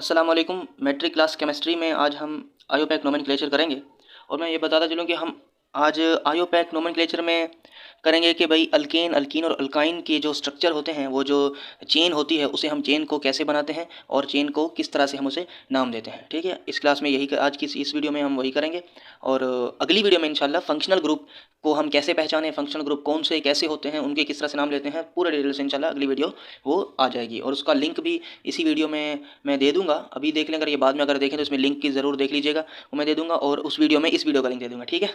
अस्सलाम वालेकुम। Matric class chemistry में आज हम आयोपैक नोमेनक्लेचर करेंगे और मैं ये बताता चलूँ कि हम आज आयोपैक नोमेनक्लेचर में करेंगे कि भाई अल्केन अल्कीन और अल्काइन के जो स्ट्रक्चर होते हैं, वो जो चेन होती है उसे हम चेन को कैसे बनाते हैं और चेन को किस तरह से हम उसे नाम देते हैं। ठीक है, इस क्लास में यही आज की इस वीडियो में हम वही करेंगे और अगली वीडियो में इंशाल्लाह फंक्शनल ग्रुप को हम कैसे पहचानें, फंक्शनल ग्रुप कौन से कैसे होते हैं, उनके किस तरह से नाम लेते हैं, पूरे डिटेल से इंशाल्लाह अगली वीडियो वो आ जाएगी और उसका लिंक भी इसी वीडियो में मैं दे दूंगा। अभी देख लें, अगर ये बाद में अगर देखें तो इसमें लिंक की ज़रूर देख लीजिएगा, वो मैं दे दूंगा और उस वीडियो में इस वीडियो का लिंक दे दूंगा। ठीक है,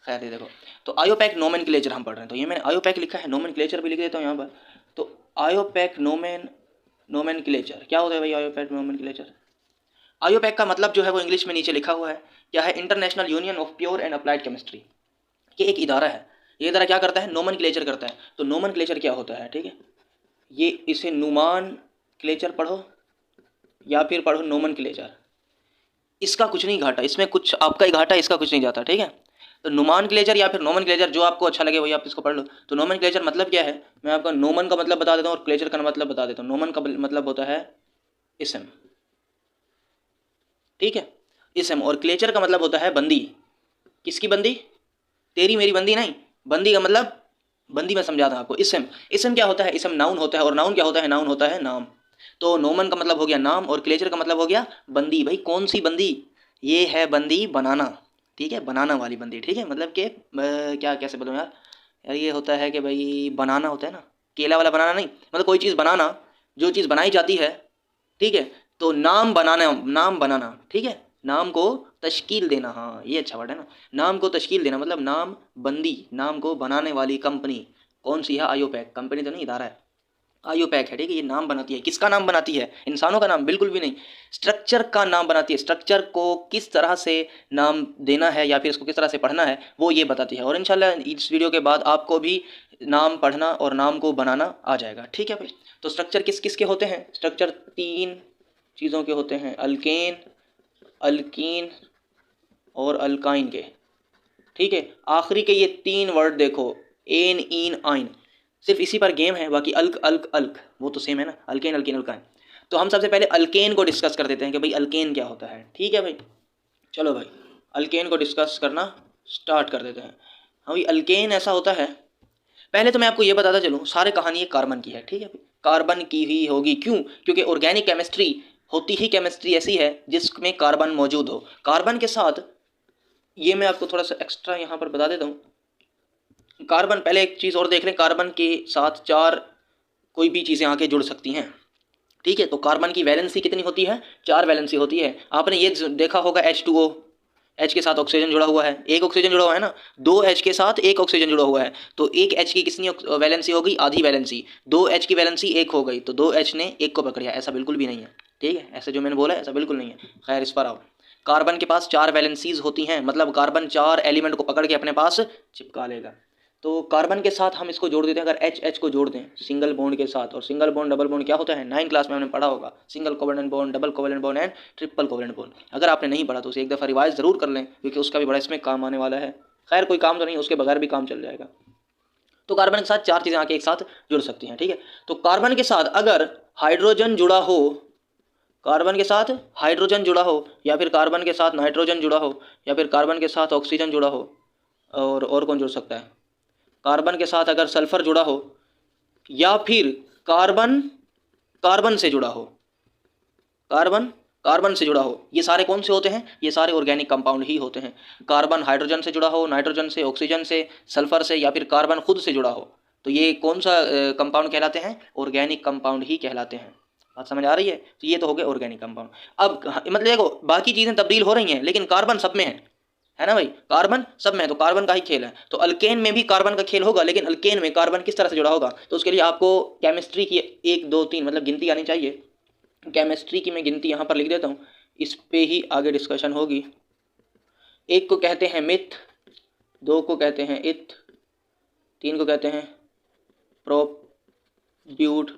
खैर ये देखो, तो आयोपैक नोमेनक्लेचर हम पढ़ रहे हैं, तो ये मैंने आयोपैक लिखा है, नोमेनक्लेचर भी लिख देता हूँ यहाँ पर। तो आयोपैक नोमेनक्लेचर क्या होता है भाई? आयोपैक नोमेनक्लेचर, आयोपैक का मतलब जो है वो इंग्लिश में नीचे लिखा हुआ है, क्या है? International union of pure and applied chemistry. ये एक इदारा है। ये इदारा क्या करता है? नोमेनक्लेचर करता है। तो नोमेनक्लेचर क्या होता है? ठीक है, ये इसे नुमान क्लेचर पढ़ो या फिर पढ़ो नोमेनक्लेचर, इसका कुछ नहीं घाटा, इसमें कुछ आपका ही घाटा, इसका कुछ नहीं जाता। ठीक है, तो नोमेनक्लेचर या फिर नोमेनक्लेचर जो आपको अच्छा लगे वही आप इसको पढ़ लो। तो नोमेनक्लेचर मतलब क्या है, मैं आपको नोमन का मतलब बता देता हूँ और क्लेचर का मतलब बता देता हूँ। नोमन का मतलब होता है इसम, ठीक है, इसम, और क्लेचर का मतलब होता है बंदी। किसकी बंदी? तेरी मेरी बंदी नहीं, बंदी का मतलब बंदी मैं समझाता हूँ आपको। इसम, इसम क्या होता है? इसम नाउन होता है और नाउन क्या होता है? नाउन होता है नाम। तो नोमन का मतलब हो गया नाम और क्लेचर का मतलब हो गया बंदी। भाई कौन सी बंदी? ये है बंदी बनाना, ठीक है, बनाना वाली बंदी। ठीक है, मतलब कि क्या कैसे बोलूँ यार, यार ये होता है कि भाई बनाना होता है ना, केला वाला बनाना नहीं, मतलब कोई चीज़ बनाना, जो चीज़ बनाई जाती है। ठीक है, तो नाम बनाना, नाम बनाना, ठीक है, नाम को तश्कील देना, हाँ ये अच्छा वर्ड है ना, नाम को तश्कील देना, मतलब नाम बंदी, नाम को बनाने वाली कंपनी कौन सी है? आयोपैक। कंपनी तो नहीं, इदारा है, आयोपैक है। ठीक है, ये नाम बनाती है। किसका नाम बनाती है? इंसानों का नाम? बिल्कुल भी नहीं, स्ट्रक्चर का नाम बनाती है। स्ट्रक्चर को किस तरह से नाम देना है या फिर इसको किस तरह से पढ़ना है वो ये बताती है। और इंशाल्लाह इस वीडियो के बाद आपको भी नाम पढ़ना और नाम को बनाना आ जाएगा। ठीक है भाई, तो स्ट्रक्चर किस किस के होते हैं? स्ट्रक्चर तीन चीज़ों के होते हैं, अल्केन, अल्कीन और अल्काइन के। ठीक है, आखिरी के ये तीन वर्ड देखो, एन इन आइन, सिर्फ इसी पर गेम है, बाकी अल्क अल्क अल्क वो तो सेम है ना, अल्केन अल्कीन अल्काइन। तो हम सबसे पहले अल्केन को डिस्कस कर देते हैं कि भाई अल्केन क्या होता है। ठीक है भाई, चलो भाई अल्केन को डिस्कस करना स्टार्ट कर देते हैं। हाँ भाई, अल्केन ऐसा होता है, पहले तो मैं आपको ये बताता चलूँ, सारे कहानी ये कार्बन की है। ठीक है, कार्बन की ही होगी, क्यों? क्योंकि ऑर्गेनिक केमिस्ट्री होती ही केमिस्ट्री ऐसी है जिसमें कार्बन मौजूद हो। कार्बन के साथ, ये मैं आपको थोड़ा सा एक्स्ट्रा यहाँ पर बता देता हूँ, कार्बन, पहले एक चीज़ और देख लें, कार्बन के साथ चार कोई भी चीज़ें आके जुड़ सकती हैं। ठीक है, तो कार्बन की वैलेंसी कितनी होती है? चार वैलेंसी होती है। आपने ये देखा होगा H2O, H के साथ ऑक्सीजन जुड़ा हुआ है, एक ऑक्सीजन जुड़ा हुआ है ना, दो H के साथ एक ऑक्सीजन जुड़ा हुआ है, तो एक H की कितनी वैलेंसी हो गई? आधी वैलेंसी। दो H की वैलेंसी एक हो गई, तो दो H ने एक को पकड़ लिया। ऐसा बिल्कुल भी नहीं है। ठीक है, ऐसे जो मैंने बोला ऐसा बिल्कुल नहीं है। खैर इस पर आओ, कार्बन के पास चार वैलेंसीज होती हैं, मतलब कार्बन चार एलिमेंट को पकड़ के अपने पास चिपका लेगा। तो कार्बन के साथ हम इसको जोड़ देते हैं, अगर एच एच को जोड़ दें सिंगल बॉन्ड के साथ, और सिंगल बॉन्ड डबल बॉन्ड क्या होता है? 9 क्लास में हमने पढ़ा होगा, single covalent bond, double covalent bond and triple covalent bond. अगर आपने नहीं पढ़ा तो उसे एक दफ़ा रिवाइज ज़रूर कर लें, क्योंकि उसका भी बड़ा इसमें काम आने वाला है। खैर कोई काम तो नहीं, उसके बगैर भी काम चल जाएगा। तो कार्बन के साथ चार चीज़ें आके एक साथ जुड़ सकती हैं। ठीक है, तो कार्बन के साथ अगर हाइड्रोजन जुड़ा हो, कार्बन के साथ हाइड्रोजन जुड़ा हो, या फिर कार्बन के साथ नाइट्रोजन जुड़ा हो, या फिर कार्बन के साथ ऑक्सीजन जुड़ा हो, और कौन जुड़ सकता है? कार्बन के साथ अगर सल्फर जुड़ा हो, या फिर कार्बन कार्बन से जुड़ा हो, कार्बन कार्बन से जुड़ा हो, ये सारे कौन से होते हैं? ये सारे ऑर्गेनिक कंपाउंड ही होते हैं। कार्बन हाइड्रोजन से जुड़ा हो, नाइट्रोजन से, ऑक्सीजन से, सल्फर से, या फिर कार्बन खुद से जुड़ा हो, तो ये कौन सा कंपाउंड कहलाते हैं? ऑर्गेनिक कंपाउंड ही कहलाते हैं। बात समझ आ रही है? तो ये तो हो गए ऑर्गेनिक कंपाउंड। अब मतलब देखो, बाकी चीज़ें तब्दील हो रही हैं लेकिन कार्बन सब में है ना भाई, कार्बन सब में, तो कार्बन का ही खेल है। तो अल्केन में भी कार्बन का खेल होगा, लेकिन अल्केन में कार्बन किस तरह से जुड़ा होगा? तो उसके लिए आपको केमिस्ट्री की एक दो तीन मतलब गिनती आनी चाहिए। केमिस्ट्री की मैं गिनती यहाँ पर लिख देता हूँ, इस पे ही आगे डिस्कशन होगी। एक को कहते हैं मिथ, दो को कहते हैं इथ, तीन को कहते हैं prop, but,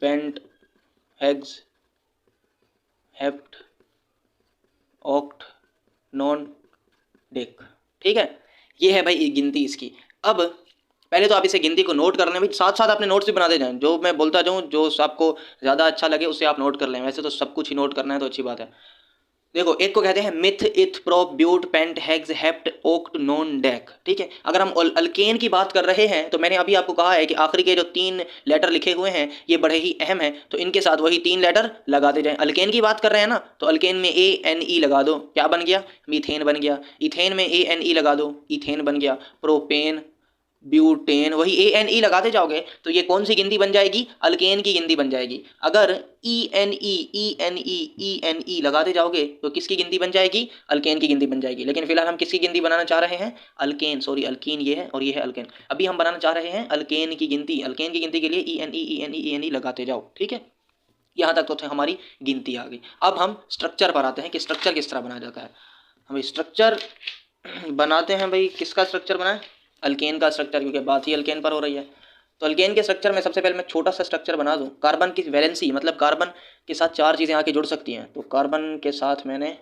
pent, hex, hept, oct, non, dec. ठीक है, ये है भाई गिनती इसकी। अब पहले तो आप इसे गिनती को नोट कर लें भाई, साथ साथ अपने नोट्स भी बनाते जाएं, जो मैं बोलता जाऊँ जो आपको ज़्यादा अच्छा लगे उससे आप नोट कर लें, वैसे तो सब कुछ ही नोट करना है तो अच्छी बात है। देखो एक को कहते हैं meth, eth, prop, but, pent, hex, hept, oct, non, dec. ठीक है, अगर हम अल्केन की बात कर रहे हैं तो मैंने अभी आपको कहा है कि आखिरी के जो 3 लेटर लिखे हुए हैं ये बड़े ही अहम हैं, तो इनके साथ वही 3 लेटर लगाते जाएं। अल्केन की बात कर रहे हैं ना, तो अल्केन में ANE लगा दो, क्या बन गया? मीथेन बन गया। इथेन में ANE लगा दो, इथेन बन गया। प्रोपेन, ब्यूटेन, वही ANE लगाते जाओगे तो ये कौन सी गिनती बन जाएगी? अल्केन की गिनती बन जाएगी। अगर ENE लगाते जाओगे तो किसकी गिनती बन जाएगी? अल्केन की गिनती बन जाएगी। लेकिन फिलहाल हम किसकी गिनती बनाना चाह रहे हैं? अल्केन, सॉरी अल्कीन ये है और ये है अल्केन। अभी हम बनाना चाह रहे हैं अल्केन की गिनती। अल्केन की गिनती के लिए ENE लगाते जाओ। ठीक है, यहाँ तक तो हमारी गिनती आ गई। अब हम स्ट्रक्चर पर आते हैं कि स्ट्रक्चर किस तरह बनाया जाता है। हम स्ट्रक्चर बनाते हैं भाई, किसका स्ट्रक्चर बनाए? अल्केन का स्ट्रक्चर, क्योंकि बात ही अल्केन पर हो रही है। तो अल्केन के स्ट्रक्चर में सबसे पहले मैं छोटा सा स्ट्रक्चर बना दूं। कार्बन की वैलेंसी, मतलब कार्बन के साथ 4 चीज़ें आके जुड़ सकती हैं, तो कार्बन के साथ मैंने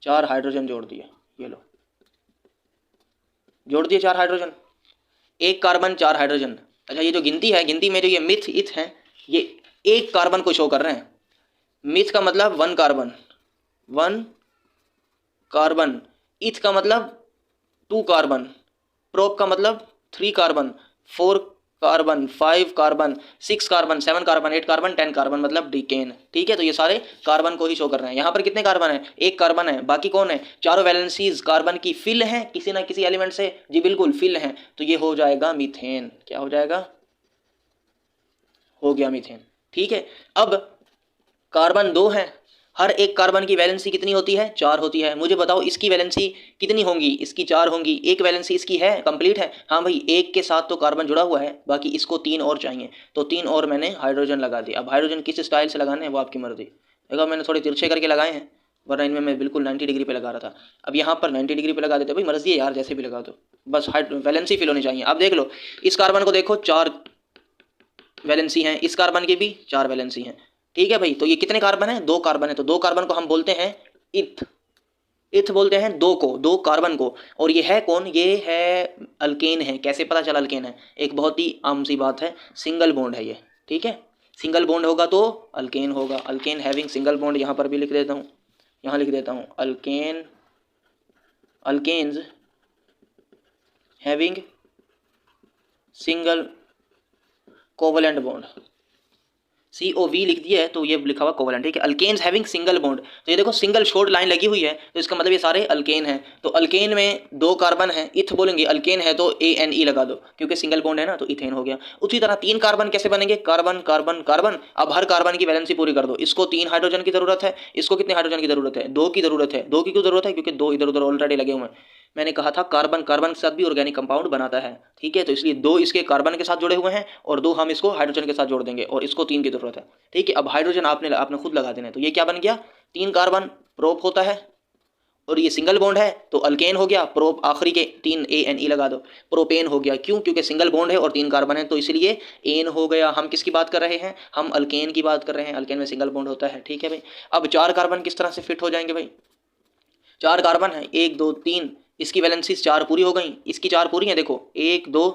4 हाइड्रोजन जोड़ दिए। ये लो, जोड़ दिए 4 हाइड्रोजन, 1 कार्बन 4 हाइड्रोजन। अच्छा, ये जो गिनती है, गिनती में जो ये मिथ इथ है, ये 1 कार्बन को शो कर रहे हैं। मिथ का मतलब 1 कार्बन, 1 कार्बन। इथ का मतलब 2 कार्बन। प्रोप का मतलब 3 carbon, 4 carbon, 5 carbon, 6 carbon, 7 carbon, 8 carbon, 10 carbon, मतलब डिकेन। ठीक है, तो ये सारे कार्बन को ही शो कर रहे हैं। यहाँ पर कितने कार्बन है? 1 कार्बन है। बाकी कौन है? चारों वैलेंसीज कार्बन की फिल है किसी ना किसी एलिमेंट से। जी बिल्कुल फिल है, तो ये हो जाएगा मीथेन। क्या हो जाएगा? हो गया मीथेन। ठीक है, अब कार्बन 2 है, हर एक कार्बन की वैलेंसी कितनी होती है? 4 होती है। मुझे बताओ इसकी वैलेंसी कितनी होंगी? इसकी 4 होंगी। एक वैलेंसी इसकी है, कंप्लीट है। हाँ भाई, एक के साथ तो कार्बन जुड़ा हुआ है, बाकी इसको 3 और चाहिए, तो 3 और मैंने हाइड्रोजन लगा दिया। अब हाइड्रोजन किस स्टाइल से लगाने हैं वो आपकी मर्जी। देखो मैंने थोड़े तिरछे करके लगाए हैं, वरना इनमें मैं बिल्कुल 90 डिग्री पे लगा रहा था। अब यहाँ पर 90 डिग्री पे लगा देते, भाई मर्जी है यार, जैसे भी लगा दो, बस वैलेंसी फिल होनी चाहिए। अब देख लो, इस कार्बन को देखो 4 वैलेंसी हैं, इस कार्बन की भी 4 वैलेंसी हैं। ठीक है भाई, तो ये कितने कार्बन है? 2 कार्बन है, तो 2 कार्बन को हम बोलते हैं इथ। इथ बोलते हैं 2 को, 2 कार्बन को। और ये है कौन? ये है अल्केन है। कैसे पता चला अल्केन है? एक बहुत ही आम सी बात है, सिंगल बॉन्ड है ये। ठीक है, सिंगल बॉन्ड होगा तो अल्केन होगा। अल्केन हैविंग सिंगल बॉन्ड, यहाँ पर भी लिख देता हूँ, यहाँ लिख देता हूँ alkane, alkanes having single covalent bond. COV लिख दिया है तो ये लिखा हुआ कोवलेंट। ठीक है, अल्केन्स हैविंग सिंगल बॉन्ड, तो ये देखो सिंगल शॉर्ट लाइन लगी हुई है, तो इसका मतलब ये सारे अल्केन हैं। तो अल्केन में 2 कार्बन है, इथ बोलेंगे। अल्केन है तो ANE लगा दो, क्योंकि सिंगल बॉन्ड है ना, तो इथेन हो गया। उसी तरह 3 कार्बन कैसे बनेंगे? Carbon carbon carbon. अब हर कार्बन की वैलेंसी पूरी कर दो। इसको 3 हाइड्रोजन की जरूरत है, इसको कितने हाइड्रोजन की जरूरत है? 2 की जरूरत है। 2 की क्यों जरूरत है? क्योंकि 2 इधर उधर ऑलरेडी लगे हुए हैं। मैंने कहा था कार्बन कार्बन के साथ भी ऑर्गेनिक कंपाउंड बनाता है। ठीक है, तो इसलिए 2 इसके कार्बन के साथ जुड़े हुए हैं और 2 हम इसको हाइड्रोजन के साथ जोड़ देंगे, और इसको 3 की जरूरत है। ठीक है, अब हाइड्रोजन आपने खुद लगा देना है, तो ये क्या बन गया? 3 कार्बन, प्रोप होता है, और ये सिंगल बॉन्ड है तो अल्केन हो गया। प्रोप आखिरी के 3 ANE लगा दो, प्रोपेन हो गया। क्यों? क्योंकि सिंगल बॉन्ड है और 3 कार्बन है, तो इसलिए एन हो गया। हम किसकी बात कर रहे हैं? हम अल्केन की बात कर रहे हैं। अल्केन में सिंगल बॉन्ड होता है। ठीक है भाई, अब 4 कार्बन किस तरह से फिट हो जाएंगे भाई? 4 कार्बन है, 1 2 3, इसकी वैलेंसी 4 पूरी हो गई, इसकी 4 पूरी है। देखो 1 2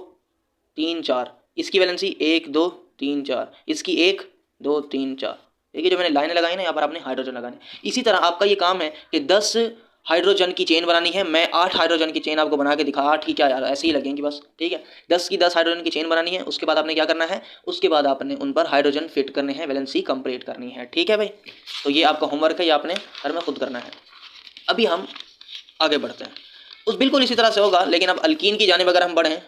3 4, इसकी वैलेंसी 1 2 3 4, इसकी 1 2 3 4। देखिए जो मैंने लाइनें लगाई ना, यहाँ पर आपने हाइड्रोजन लगाने। इसी तरह आपका ये काम है कि 10 हाइड्रोजन की चेन बनानी है। मैं 8 हाइड्रोजन की चेन आपको बना के दिखा, 8 ही क्या यार, ऐसे ही लगेंगी बस। ठीक है, 10 की 10 हाइड्रोजन की चेन बनानी है। उसके बाद आपने क्या करना है? उसके बाद आपने उन पर हाइड्रोजन फिट करने हैं, वैलेंसी कंप्लीट करनी है। ठीक है भाई, तो ये आपका होमवर्क है, ये आपने घर में खुद करना है। अभी हम आगे बढ़ते हैं, उस बिल्कुल इसी तरह से होगा, लेकिन अब अल्कीन की जानिब अगर हम बढ़ें,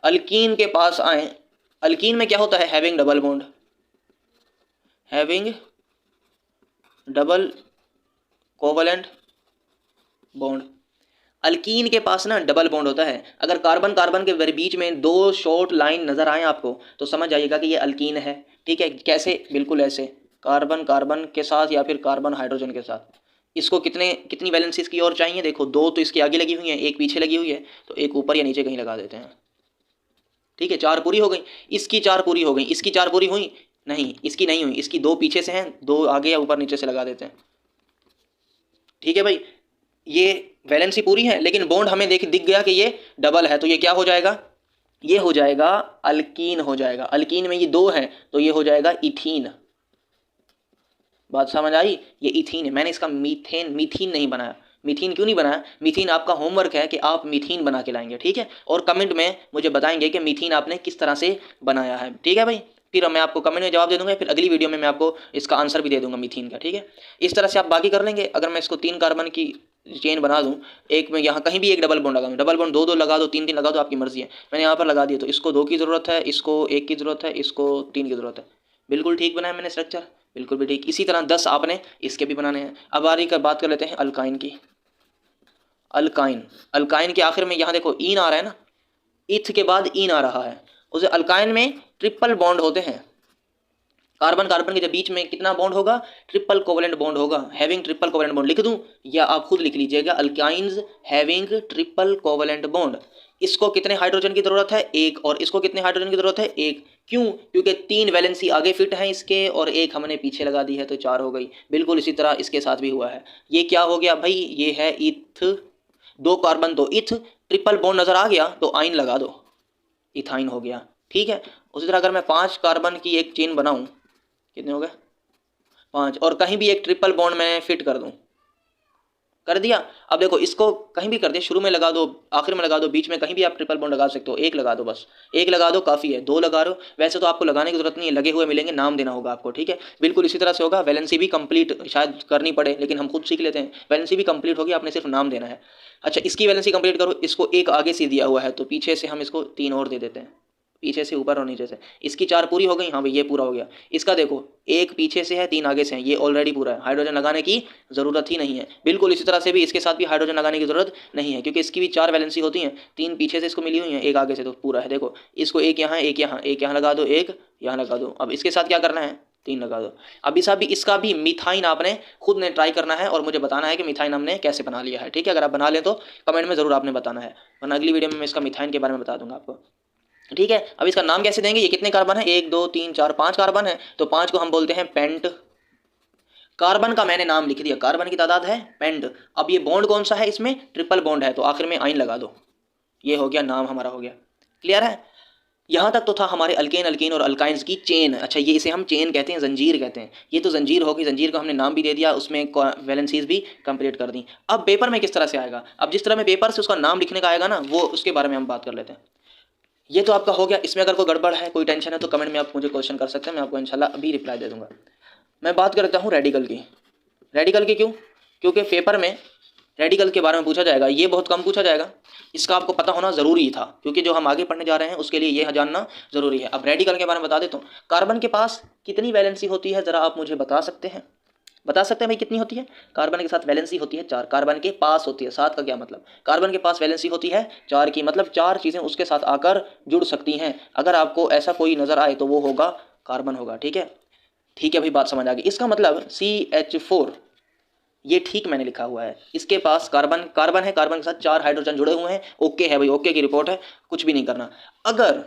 अल्कीन के पास आए। अल्कीन में क्या होता है? Having double bond, having double covalent bond. Alkyne के पास ना डबल बॉन्ड होता है। अगर कार्बन कार्बन के बीच में 2 शॉर्ट लाइन नजर आए आपको, तो समझ जाइएगा कि ये अल्कीन है। ठीक है, कैसे? बिल्कुल ऐसे, कार्बन कार्बन के साथ या फिर कार्बन हाइड्रोजन के साथ। इसको कितनी वैलेंसी इसकी और चाहिए? देखो 2 तो इसकी आगे लगी हुई है, 1 पीछे लगी हुई है, तो 1 ऊपर या नीचे कहीं लगा देते हैं। ठीक है, 4 पूरी हो गई, इसकी 4 पूरी हो गई, इसकी 4 पूरी हुई नहीं, इसकी नहीं हुई, इसकी 2 पीछे से हैं, 2 आगे या ऊपर नीचे से लगा देते हैं। ठीक है भाई, ये वैलेंसी पूरी है, लेकिन बॉन्ड हमें दिख गया कि ये डबल है, तो ये क्या हो जाएगा? ये हो जाएगा अल्कीन हो जाएगा। अल्कीन में ये दो हैं तो ये हो जाएगा इथीन। बात समझ आई? ये इथीन है। मैंने इसका मीथीन नहीं बनाया। मीथीन क्यों नहीं बनाया? मीथीन आपका होमवर्क है कि आप मीथीन बना के लाएंगे, ठीक है, और कमेंट में मुझे बताएंगे कि मीथीन आपने किस तरह से बनाया है, ठीक है भाई। फिर मैं आपको कमेंट में जवाब दे दूंगा, फिर अगली वीडियो में मैं आपको इसका आंसर भी दे दूंगा मीथीन का, ठीक है। इस तरह से आप बाकी कर लेंगे। अगर मैं इसको 3 कार्बन की चेन बना दूं, एक में यहाँ कहीं भी एक डबल बॉन्ड लगा दूं, डबल बॉन्ड 2 2 लगा दो, 3 3 लगा दो, आपकी मर्जी है। मैंने यहाँ पर लगा दिया तो इसको 2 की ज़रूरत है, इसको 1 की ज़रूरत है, इसको 3 की ज़रूरत है। बिल्कुल ठीक बनाया मैंने स्ट्रक्चर, बिल्कुल भी ठीक। इसी तरह 10 आपने इसके भी बनाने हैं। अब बारी का बात कर लेते हैं अल्काइन की। अल्काइन, अल्काइन के आखिर में यहाँ देखो ईन आ रहा है ना, इथ के बाद ईन आ रहा है। उसे अल्काइन में ट्रिपल बॉन्ड होते हैं। कार्बन कार्बन के जब बीच में कितना बॉन्ड होगा? ट्रिपल कोवेलेंट बॉन्ड होगा। हैविंग ट्रिपल कोवेलेंट बॉन्ड लिख दूं या आप खुद लिख लीजिएगा, alkynes having triple covalent bond. इसको कितने हाइड्रोजन की जरूरत है? 1। और इसको कितने हाइड्रोजन की जरूरत है? 1। क्यों? क्योंकि 3 वैलेंसी आगे फिट है इसके और 1 हमने पीछे लगा दी है तो 4 हो गई। बिल्कुल इसी तरह इसके साथ भी हुआ है। ये क्या हो गया भाई? ये है इथ, 2 कार्बन तो इथ, ट्रिपल बॉन्ड नजर आ गया तो आइन लगा दो, इथाइन हो गया, ठीक है। उसी तरह अगर मैं 5 कार्बन की एक चेन बनाऊं, कितने हो गए? 5, और कहीं भी एक ट्रिपल बॉन्ड मैं फिट कर दूं, कर दिया। अब देखो इसको कहीं भी कर दिया, शुरू में लगा दो, आखिर में लगा दो, बीच में कहीं भी आप ट्रिपल बॉन्ड लगा सकते हो। 1 लगा दो, बस 1 लगा दो काफ़ी है। 2 लगा दो, वैसे तो आपको लगाने की जरूरत नहीं है, लगे हुए मिलेंगे, नाम देना होगा आपको, ठीक है। बिल्कुल इसी तरह से होगा। वैलेंसी भी कंप्लीट शायद करनी पड़े लेकिन हम खुद सीख लेते हैं। वैलेंसी भी कंप्लीट होगी, आपने सिर्फ नाम देना है। अच्छा, इसकी वैलेंसी कंप्लीट करो। इसको 1 आगे से दिया हुआ है तो पीछे से हम इसको 3 और दे देते हैं, पीछे से ऊपर और नीचे से। इसकी 4 पूरी हो गई, हाँ भाई ये पूरा हो गया। इसका देखो 1 पीछे से है, 3 आगे से है, ये ऑलरेडी पूरा है, हाइड्रोजन लगाने की ज़रूरत ही नहीं है। बिल्कुल इसी तरह से भी इसके साथ भी हाइड्रोजन लगाने की ज़रूरत नहीं है क्योंकि इसकी भी 4 वैलेंसी होती हैं। 3 पीछे से इसको मिली हुई हैं, 1 आगे से, तो पूरा है। देखो इसको 1 यहाँ, 1 यहाँ, 1 यहाँ लगा दो, 1 यहाँ लगा दो। अब इसके साथ क्या करना है? 3 लगा दो। अब इसका भी मिथाइन आपने खुद ने ट्राई करना है और मुझे बताना है कि मिथाइन हमने कैसे बना लिया है, ठीक है। अगर आप बना लें तो कमेंट में ज़रूर आपने बताना है, वरना अगली वीडियो में मैं इसका मिथाइन के बारे में बता दूंगा आपको, ठीक है। अब इसका नाम कैसे देंगे? ये कितने कार्बन है? 1 2 3 4 5 कार्बन है तो 5 को हम बोलते हैं पेंट। कार्बन का मैंने नाम लिख दिया, कार्बन की तादाद है पेंट। अब ये बॉन्ड कौन सा है? इसमें ट्रिपल बॉन्ड है तो आखिर में आइन लगा दो। ये हो गया, नाम हमारा हो गया। क्लियर है? यहाँ तक तो था हमारे अल्केन अल्कीन और अल्काइंस की चेन। अच्छा, ये इसे हम चेन कहते हैं, जंजीर कहते हैं। ये तो जंजीर होगी, जंजीर को हमने नाम भी दे दिया, उसमें वैलेंसीज भी कंप्लीट कर दी। अब पेपर में किस तरह से आएगा? अब जिस तरह में पेपर से उसका नाम लिखने का आएगा ना, वो उसके बारे में हम बात कर लेते हैं। ये तो आपका हो गया। इसमें अगर कोई गड़बड़ है, कोई टेंशन है तो कमेंट में आप मुझे क्वेश्चन कर सकते हैं, मैं आपको इंशाल्लाह अभी रिप्लाई दे दूंगा। मैं बात करता हूँ रेडिकल की। रेडिकल की क्यों? क्योंकि पेपर में रेडिकल के बारे में पूछा जाएगा, ये बहुत कम पूछा जाएगा। इसका आपको पता होना ज़रूरी था क्योंकि जो हम आगे पढ़ने जा रहे हैं उसके लिए ये जानना ज़रूरी है। अब रेडिकल के बारे में बता देता हूँ। कार्बन के पास कितनी वैलेंसी होती है, ज़रा आप मुझे बता सकते हैं? बता सकते हैं भाई कितनी होती है? कार्बन के साथ वैलेंसी होती है 4, कार्बन के पास होती है। 7 का क्या मतलब? कार्बन के पास वैलेंसी होती है 4 की, मतलब 4 चीज़ें उसके साथ आकर जुड़ सकती हैं। अगर आपको ऐसा कोई नज़र आए तो वो होगा कार्बन होगा, ठीक है। ठीक है भाई, बात समझ आ गई। इसका मतलब CH4, ये ठीक मैंने लिखा हुआ है। इसके पास कार्बन है, कार्बन के साथ 4 हाइड्रोजन जुड़े हुए हैं। ओके है भाई, ओके की रिपोर्ट है, कुछ भी नहीं करना। अगर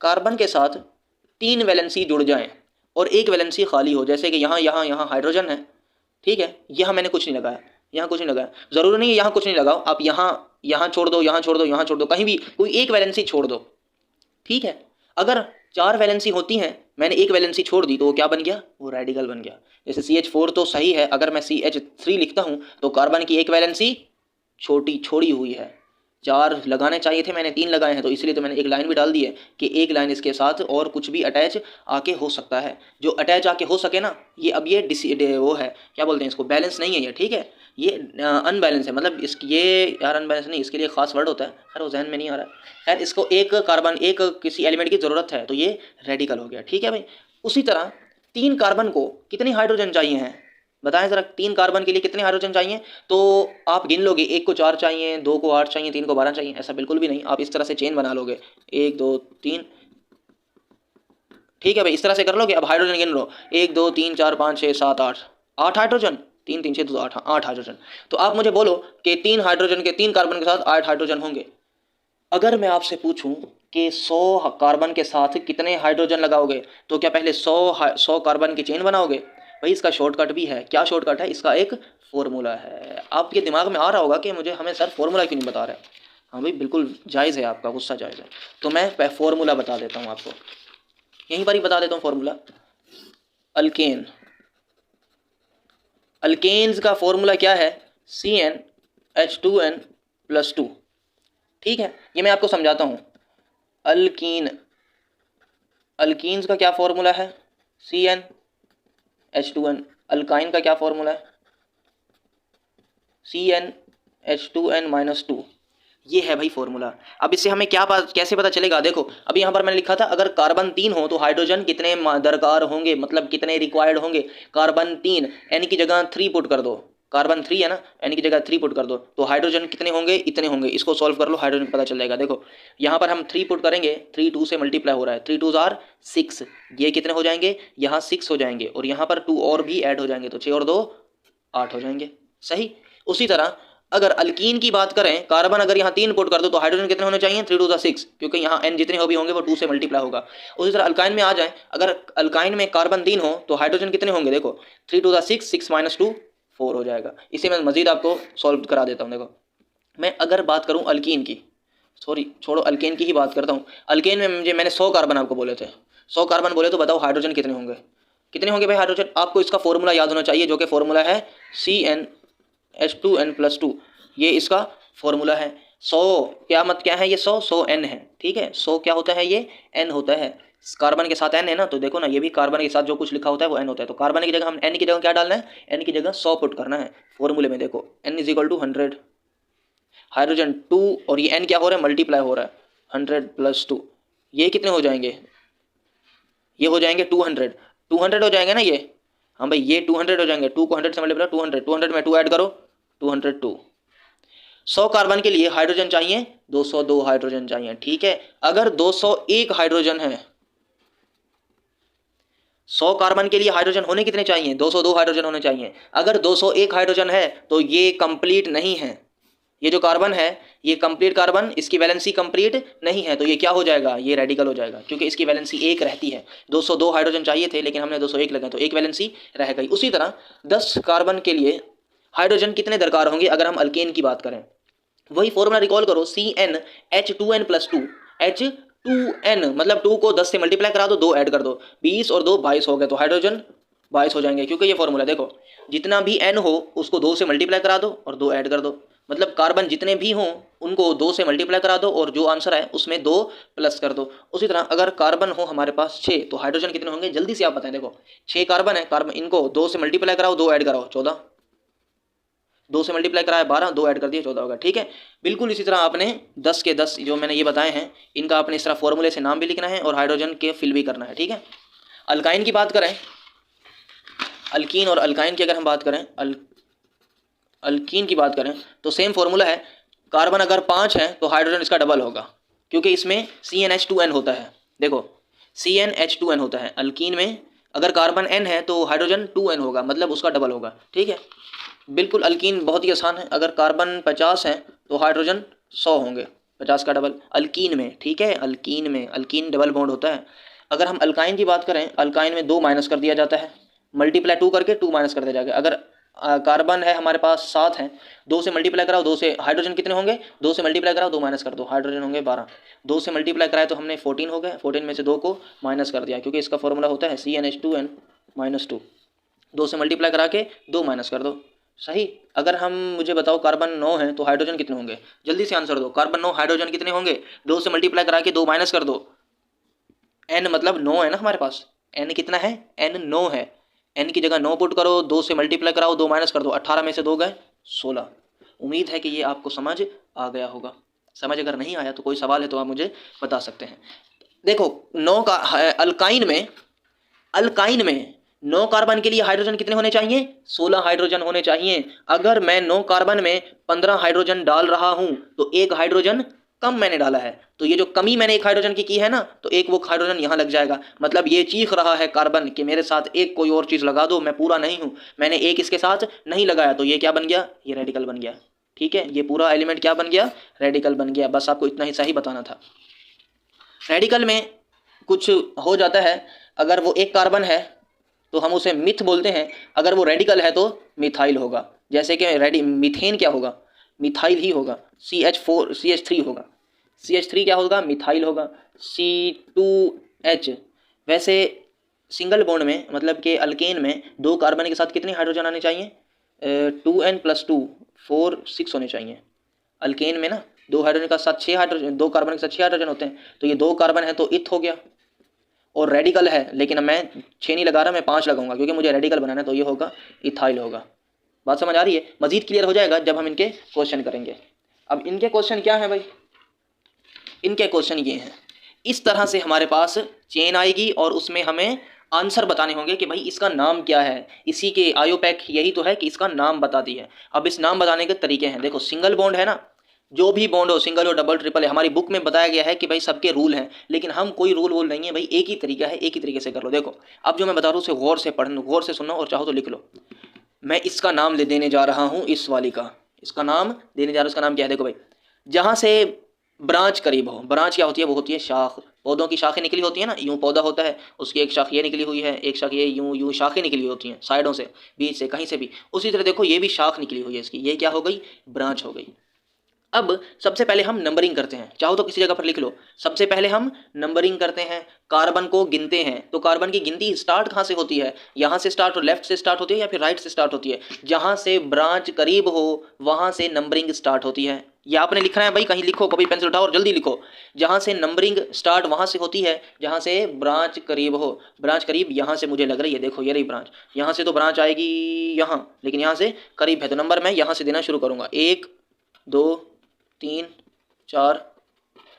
कार्बन के साथ 3 वैलेंसी जुड़ जाएं और 1 वैलेंसी खाली हो, जैसे कि यहाँ हाइड्रोजन है, ठीक है, यहाँ मैंने कुछ नहीं लगाया, यहाँ कुछ नहीं लगाया, ज़रूरी नहीं है यहाँ कुछ नहीं लगाओ, आप यहाँ छोड़ दो, यहाँ छोड़ दो, यहाँ छोड़ दो, कहीं भी कोई 1 वैलेंसी छोड़ दो, ठीक है। अगर 4 वैलेंसी होती हैं, मैंने 1 वैलेंसी छोड़ दी तो वो क्या बन गया? वो रेडिकल बन गया। जैसे CH4 तो सही है, अगर मैं CH3 लिखता हूँ तो कार्बन की 1 वैलेंसी छोड़ी हुई है। 4 लगाने चाहिए थे, मैंने 3 लगाए हैं, तो इसलिए तो मैंने एक लाइन भी डाल दी है कि एक लाइन इसके साथ और कुछ भी अटैच आके हो सकता है। जो अटैच आके हो सके ना, ये अब ये वो है, क्या बोलते हैं इसको, बैलेंस नहीं है ये, ठीक है। ये अनबैलेंस है, मतलब ये यार अनबैलेंस नहीं, इसके लिए खास वर्ड होता है, खैर वो जहन में नहीं आ रहा है। खैर इसको एक कार्बन, एक किसी एलिमेंट की ज़रूरत है तो ये रेडिकल हो गया, ठीक है भाई। उसी तरह 3 कार्बन को कितने हाइड्रोजन चाहिए हैं? बताएं ज़रा, 3 कार्बन के लिए कितने हाइड्रोजन चाहिए? तो आप गिन लोगे, 1 को 4 चाहिए, 2 को 8 चाहिए, 3 को 12 चाहिए। ऐसा बिल्कुल भी नहीं, आप इस तरह से चेन बना लोगे, 1 2 3, ठीक है भाई, इस तरह से कर लोगे। अब हाइड्रोजन गिन लो, 1 2 3 4 5 6 7 8 हाइड्रोजन, 3 3 6 2 8 हाइड्रोजन। तो आप मुझे बोलो कि 3 हाइड्रोजन के 3 कार्बन के साथ 8 हाइड्रोजन होंगे। अगर मैं आपसे पूछूं कि 100 कार्बन के साथ कितने हाइड्रोजन लगाओगे, तो क्या पहले 100 कार्बन की चेन बनाओगे? भाई इसका शॉर्टकट भी है। क्या शॉर्टकट है? इसका एक फॉर्मूला है। आपके दिमाग में आ रहा होगा कि हमें सर फॉर्मूला क्यों नहीं बता रहे। हाँ भाई बिल्कुल जायज़ है, आपका गुस्सा जायज़ है। तो मैं फॉर्मूला बता देता हूँ आपको, यहीं पर ही बता देता हूँ फॉर्मूला। अल्केन, अल्केन्स का फॉर्मूला क्या है? CnH2n+2। ठीक है, ये मैं आपको समझाता हूँ। अल्कीन, अल्कीन्स का क्या फॉर्मूला है? CnH2n। अल्काइन का क्या फॉर्मूला है? CnH2n-2। ये है भाई फॉर्मूला। अब इससे हमें क्या कैसे पता चलेगा? देखो अभी यहाँ पर मैंने लिखा था अगर कार्बन 3 हो तो हाइड्रोजन कितने दरकार होंगे, मतलब कितने रिक्वायर्ड होंगे। कार्बन 3, N की जगह 3 पुट कर दो, कार्बन 3 है ना, N की जगह 3 पुट कर दो, तो हाइड्रोजन कितने होंगे? इतने होंगे। इसको सॉल्व कर लो, हाइड्रोजन पता चल जाएगा। देखो यहाँ पर हम 3 पुट करेंगे, 3 2 से मल्टीप्लाई हो रहा है, 3 2 आर 6, ये कितने हो जाएंगे? यहाँ 6 हो जाएंगे, और यहाँ पर 2 और भी ऐड हो जाएंगे, तो 6 और 2 8 हो जाएंगे। सही। उसी तरह अगर अल्कीन की बात करें, कार्बन अगर यहाँ 3 पुट कर दो तो हाइड्रोजन कितने होने चाहिए? 3 2 6, क्योंकि यहाँ N जितने भी होंगे वो 2 से मल्टीप्लाई होगा। उसी तरह अल्काइन में आ जाए, अगर अल्काइन में कार्बन 3 हो तो हाइड्रोजन कितने होंगे? देखो 3 2 6, 6 - 2 4 हो जाएगा। इसे मैं मजीद आपको सॉल्व करा देता हूँ। देखो मैं अगर बात करूँ अल्कीन की, सॉरी छोड़ो, अल्केन की ही बात करता हूँ। अल्केन में मैंने 100 कार्बन आपको बोले थे, 100 कार्बन बोले, तो बताओ हाइड्रोजन कितने होंगे? कितने होंगे भाई हाइड्रोजन? आपको इसका फॉर्मूला याद होना चाहिए, जो कि फॉर्मूला है CnH2n+2। ये इसका फॉर्मूला है। 100 क्या है? ये 100 N है। ठीक है, 100 क्या होता है? ये N होता है। कार्बन के साथ N है ना, तो देखो ना, ये भी कार्बन के साथ जो कुछ लिखा होता है वो N होता है। तो कार्बन की जगह हम N की जगह क्या डालना है? N की जगह 100 पुट करना है फॉर्मूले में। देखो N = 100, हाइड्रोजन 2, और ये N क्या हो रहा है? मल्टीप्लाई हो रहा है, 100 + 2, ये कितने हो जाएंगे? ये हो जाएंगे 200, 200 हो जाएंगे ना ये। हाँ भाई ये 200 हो जाएंगे, 2 को 100 से मल्टीप्लाई, 200, 200 में 2 ऐड करो, 202। 100 कार्बन के लिए हाइड्रोजन चाहिए 202 हाइड्रोजन चाहिए। ठीक है, अगर 201 हाइड्रोजन है, 100 कार्बन के लिए हाइड्रोजन होने कितने चाहिए? 202 हाइड्रोजन होने चाहिए। अगर 201 हाइड्रोजन है तो ये कंप्लीट नहीं है, ये जो कार्बन है ये कंप्लीट कार्बन, इसकी वैलेंसी कंप्लीट नहीं है, तो ये क्या हो जाएगा? ये रेडिकल हो जाएगा, क्योंकि इसकी वैलेंसी 1 रहती है। 202 हाइड्रोजन चाहिए थे लेकिन हमने 201 लगाए, तो एक वैलेंसी रह गई। उसी तरह 10 कार्बन के लिए हाइड्रोजन कितने दरकार होंगे अगर हम अल्केन की बात करें? वही फॉर्मूला रिकॉल करो, CnH2n+2। H2n मतलब 2 को 10 से मल्टीप्लाई करा दो, 2 ऐड कर दो, 20 और 2 22 हो गए, तो हाइड्रोजन 22 हो जाएंगे। क्योंकि ये फॉर्मूला देखो, जितना भी N हो उसको 2 से मल्टीप्लाई करा दो और 2 ऐड कर दो, मतलब कार्बन जितने भी हों उनको 2 से मल्टीप्लाई करा दो और जो आंसर है उसमें 2 प्लस कर दो। उसी तरह अगर कार्बन हो हमारे पास 6, तो हाइड्रोजन कितने होंगे? जल्दी से आप बताएं। देखो 6 कार्बन है, कार्बन इनको 2 से मल्टीप्लाई कराओ, 2 ऐड कराओ, 14, 2 से मल्टीप्लाई कराया 12, 2 ऐड कर दिए 14 होगा। ठीक है, बिल्कुल इसी तरह आपने 10 के 10 जो मैंने ये बताए हैं, इनका आपने इस तरह फॉर्मूले से नाम भी लिखना है और हाइड्रोजन के फिल भी करना है। ठीक है, अल्काइन की बात करें, अल्कीन और अल्काइन की अगर हम बात करें, अल्कीन की बात करें तो सेम फॉर्मूला है। कार्बन अगर 5 है तो हाइड्रोजन इसका डबल होगा, क्योंकि इसमें CnH2n होता है। देखो CnH2n होता है, अल्कीन में अगर कार्बन N है तो हाइड्रोजन 2N होगा, मतलब उसका डबल होगा। ठीक है, बिल्कुल अल्कीन बहुत ही आसान है। अगर कार्बन 50 है तो हाइड्रोजन 100 होंगे, 50 का डबल अल्कीन में। ठीक है, अल्कीन में, अल्कीन डबल बॉन्ड होता है। अगर हम अल्काइन की बात करें, अल्काइन में 2 माइनस कर दिया जाता है, मल्टीप्लाई 2 करके 2 माइनस कर दिया जाएगा। अगर कार्बन है हमारे पास 7 है, 2 से मल्टीप्लाई कराओ, 2 से हाइड्रोजन कितने होंगे? 2 से मल्टीप्लाई कराओ, 2 माइनस कर दो, हाइड्रोजन होंगे 12। 2 से मल्टीप्लाई कराए तो हमने 14 हो गए, 14 में से 2 को माइनस कर दिया, क्योंकि इसका फॉर्मूला होता है CnH2n-2। 2 से मल्टीप्लाई करा के 2 माइनस कर दो। सही। अगर हम मुझे बताओ कार्बन 9 है तो हाइड्रोजन कितने होंगे? जल्दी से आंसर दो। कार्बन 9, हाइड्रोजन कितने होंगे? 2 से मल्टीप्लाई करा के 2 माइनस कर दो। N मतलब 9 है ना हमारे पास, N कितना है? N 9 है। N की जगह 9 पुट करो, 2 से मल्टीप्लाई कराओ, 2 माइनस कर दो, 18 में से 2 गए 16। उम्मीद है कि ये आपको समझ आ गया होगा। समझ अगर नहीं आया तो कोई सवाल है तो आप मुझे बता सकते हैं। देखो 9 का अल्काइन में 9 कार्बन के लिए हाइड्रोजन कितने होने चाहिए? 16 हाइड्रोजन होने चाहिए। अगर मैं 9 कार्बन में 15 हाइड्रोजन डाल रहा हूं तो 1 हाइड्रोजन कम मैंने डाला है, तो ये जो कमी मैंने 1 हाइड्रोजन की है ना, तो 1 वो हाइड्रोजन यहाँ लग जाएगा। मतलब ये चीख रहा है कार्बन कि मेरे साथ एक कोई और चीज़ लगा दो, मैं पूरा नहीं हूँ, मैंने एक इसके साथ नहीं लगाया, तो ये क्या बन गया? ये रेडिकल बन गया। ठीक है, ये पूरा एलिमेंट क्या बन गया? रेडिकल बन गया। बस आपको इतना ही सही बताना था। रेडिकल में कुछ हो जाता है, अगर वो 1 कार्बन है तो हम उसे मिथ बोलते हैं, अगर वो रेडिकल है तो मिथाइल होगा। जैसे कि मीथेन क्या होगा? मिथाइल ही होगा। CH4 CH3 होगा। CH3 क्या होगा? मिथाइल होगा। C2H। वैसे सिंगल बॉन्ड में मतलब कि अल्केन में 2 कार्बन के साथ कितने हाइड्रोजन आने चाहिए? 2n+2 4 6 होने चाहिए। अल्केन में ना 2 हाइड्रोजन के साथ 6 हाइड्रोजन, 2 कार्बन के साथ 6 हाइड्रोजन होते हैं, तो ये 2 कार्बन है तो इथ हो गया। और रेडिकल है, लेकिन अब मैं 6 नहीं लगा रहा, मैं 5 लगाऊंगा क्योंकि मुझे रेडिकल बनाना है, तो ये होगा इथाइल होगा। बात समझ आ रही है? मजीद क्लियर हो जाएगा जब हम इनके क्वेश्चन करेंगे। अब इनके क्वेश्चन क्या है भाई? इनके क्वेश्चन ये हैं, इस तरह से हमारे पास चेन आएगी और उसमें हमें आंसर बताने होंगे कि भाई इसका नाम क्या है। इसी के आयोपैक यही तो है कि इसका नाम बता दिए। अब इस नाम बताने के तरीके हैं। देखो सिंगल बॉन्ड है ना, जो भी बॉन्ड हो, सिंगल हो डबल ट्रिपल है, हमारी बुक में बताया गया है कि भाई सबके रूल हैं, लेकिन हम कोई रूल वूल नहीं है भाई, एक ही तरीका है, एक ही तरीके से कर लो। देखो अब जो मैं बता रहा हूँ उसे गौर से पढ़ना, गौर से सुनना और चाहो तो लिख लो। मैं इसका नाम देने जा रहा हूँ, इस वाली का इसका नाम देने जा रहा हूँ। इसका नाम क्या है? देखो भाई, जहाँ से ब्रांच करीब हो, ब्रांच क्या होती है? वो होती है शाख। पौधों की शाखें निकली होती है ना, यूं पौधा होता है, उसकी एक शाख ये निकली हुई है, एक शाख ये, यूं यूं शाखें निकली होती हैं साइडों से, बीच से, कहीं से भी। उसी तरह देखो ये भी शाख निकली हुई है इसकी, ये क्या हो गई? ब्रांच हो गई। अब सबसे पहले हम नंबरिंग करते हैं, चाहो तो किसी जगह पर लिख लो। सबसे पहले हम नंबरिंग करते हैं, कार्बन को गिनते हैं। तो कार्बन की गिनती स्टार्ट कहाँ से होती है? यहाँ से स्टार्ट, लेफ्ट से स्टार्ट होती है या फिर राइट से स्टार्ट होती है? जहाँ से ब्रांच करीब हो वहाँ से नंबरिंग स्टार्ट होती है। ये आपने लिखना है भाई, कहीं लिखो, कभी पेंसिल उठाओ और जल्दी लिखो। जहाँ से नंबरिंग स्टार्ट वहाँ से होती है जहाँ से ब्रांच करीब हो। ब्रांच करीब यहाँ से मुझे लग रही है, देखो ये रही ब्रांच, यहाँ से तो ब्रांच आएगी यहाँ, लेकिन यहाँ से करीब है तो नंबर मैं यहाँ से देना शुरू करूँगा। 1 2 3 4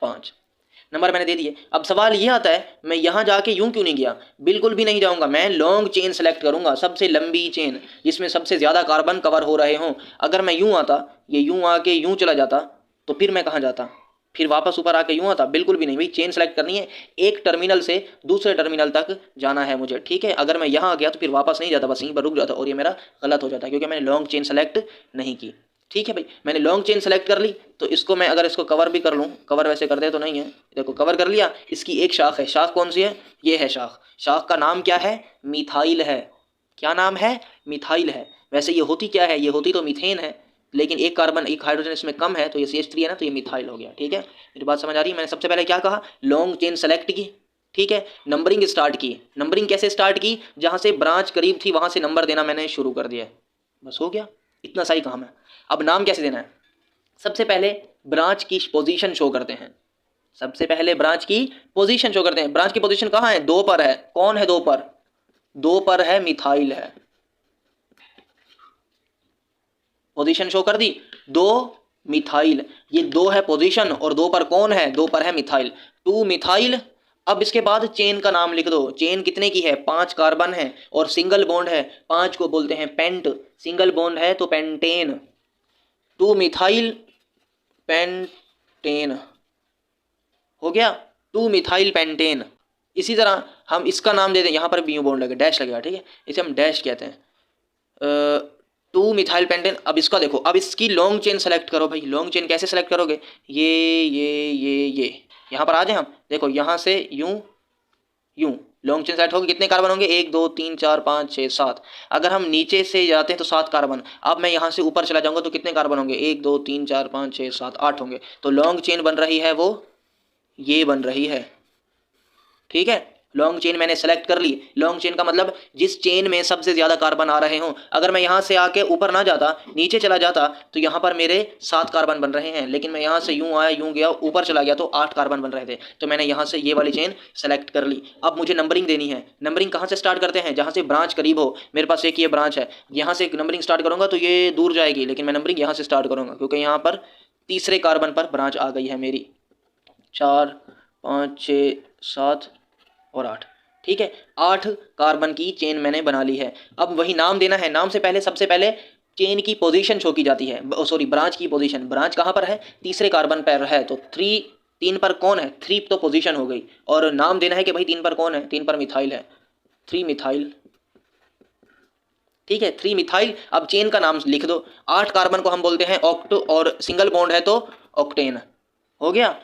5 नंबर मैंने दे दिए। अब सवाल ये आता है, मैं यहाँ जाके यूं क्यों नहीं गया? बिल्कुल भी नहीं जाऊंगा, मैं लॉन्ग चेन सेलेक्ट करूंगा, सबसे लंबी चेन जिसमें सबसे ज़्यादा कार्बन कवर हो रहे हों। अगर मैं यूं आता, ये यूं आके यूं चला जाता, तो फिर मैं कहाँ जाता? फिर वापस ऊपर आके यूं आता? बिल्कुल भी नहीं भाई, चेन सेलेक्ट करनी है, एक टर्मिनल से दूसरे टर्मिनल तक जाना है मुझे, ठीक है। अगर मैं यहाँ आ गया तो फिर वापस नहीं जाता, बस यहीं पर रुक जाता और ये मेरा गलत हो जाता क्योंकि मैंने लॉन्ग चेन सेलेक्ट नहीं की। ठीक है भाई, मैंने लॉन्ग चेन सेलेक्ट कर ली, तो इसको मैं अगर इसको कवर भी कर लूँ, कवर वैसे करते तो नहीं है, देखो कवर कर लिया, इसकी एक शाख है। शाख कौन सी है? ये है शाख। शाख का नाम क्या है? मिथाइल है। क्या नाम है? मिथाइल है। वैसे ये होती क्या है? ये होती तो मीथेन है, लेकिन एक कार्बन, एक हाइड्रोजन इसमें कम है, तो ये CH3 है ना, तो ये मिथाइल हो गया। ठीक है, मेरी बात समझ आ रही है? मैंने सबसे पहले क्या कहा? लॉन्ग चेन सेलेक्ट की, ठीक है, नंबरिंग स्टार्ट की। नंबरिंग कैसे स्टार्ट की? जहाँ से ब्रांच करीब थी वहाँ से नंबर देना मैंने शुरू कर दिया, बस हो गया, इतना सही काम है। अब नाम कैसे देना है? सबसे पहले ब्रांच की पोजीशन शो करते हैं। सबसे पहले ब्रांच की पोजीशन शो करते हैं। ब्रांच की पोजीशन कहाँ है? 2 पर है। कौन है 2 पर? 2 पर है, मिथाइल है। पोजीशन शो कर दी, 2 मिथाइल, ये 2 है पोजीशन और 2 पर कौन है? 2 पर है मिथाइल, 2 मिथाइल। अब इसके बाद चेन का नाम लिख दो। चेन कितने की है? 5 कार्बन है और सिंगल बॉन्ड है, 5 को बोलते हैं पेंट। सिंगल बॉन्ड है तो पेंटेन, 2 मिथाइल पेंटेन हो गया, 2 मिथाइल पेंटेन। इसी तरह हम इसका नाम दे दें, यहाँ पर भी यूं बॉन्ड लगे, डैश लगेगा, ठीक है, इसे हम डैश कहते हैं, 2 मिथाइल पेंटेन। अब इसका देखो, अब इसकी लॉन्ग चेन सेलेक्ट करो भाई। लॉन्ग चेन कैसे सेलेक्ट करोगे? ये यहाँ पर आ जाए हम, देखो यहाँ से यूं यूं लॉन्ग चेन सेलेक्ट होगी, कितने कार्बन होंगे? 1 2 3 4 5 6 7। अगर हम नीचे से जाते हैं तो 7 कार्बन। अब मैं यहाँ से ऊपर चला जाऊँगा तो कितने कार्बन होंगे? 1 2 3 4 5 6 7 8 होंगे। तो लॉन्ग चेन बन रही है, वो ये बन रही है, ठीक है। लॉन्ग चेन मैंने सेलेक्ट कर ली। लॉन्ग चेन का मतलब जिस चेन में सबसे ज़्यादा कार्बन आ रहे हों। अगर मैं यहाँ से आके ऊपर ना जाता, नीचे चला जाता, तो यहाँ पर मेरे 7 कार्बन बन रहे हैं, लेकिन मैं यहाँ से यूँ आया, यूँ गया, ऊपर चला गया तो 8 कार्बन बन रहे थे, तो मैंने यहाँ से ये वाली चेन सेलेक्ट कर ली। अब मुझे नंबरिंग देनी है। नंबरिंग कहाँ से स्टार्ट करते हैं? जहाँ से ब्रांच करीब हो। मेरे पास एक ये ब्रांच है, यहाँ से नंबरिंग स्टार्ट करूँगा तो ये दूर जाएगी, लेकिन मैं नंबरिंग यहाँ से स्टार्ट करूँगा क्योंकि यहाँ पर तीसरे कार्बन पर ब्रांच आ गई है मेरी। 4 5 6 7 और 8, ठीक है, 8 कार्बन की चेन मैंने बना ली है। अब वही नाम देना है। नाम से पहले सबसे पहले चेन की पोजीशन शो की जाती है, सॉरी ब्रांच की पोजीशन। ब्रांच कहाँ पर है? तीसरे कार्बन पर है, तो 3 पर कौन है? 3 तो पोजीशन हो गई, और नाम देना है कि भाई 3 पर कौन है? 3 पर मिथाइल है, 3 मिथाइल, ठीक है, 3 मिथाइल। अब चेन का नाम लिख दो। 8 कार्बन को हम बोलते हैं ऑक्टो, और सिंगल बॉन्ड है तो ऑक्टेन हो गया।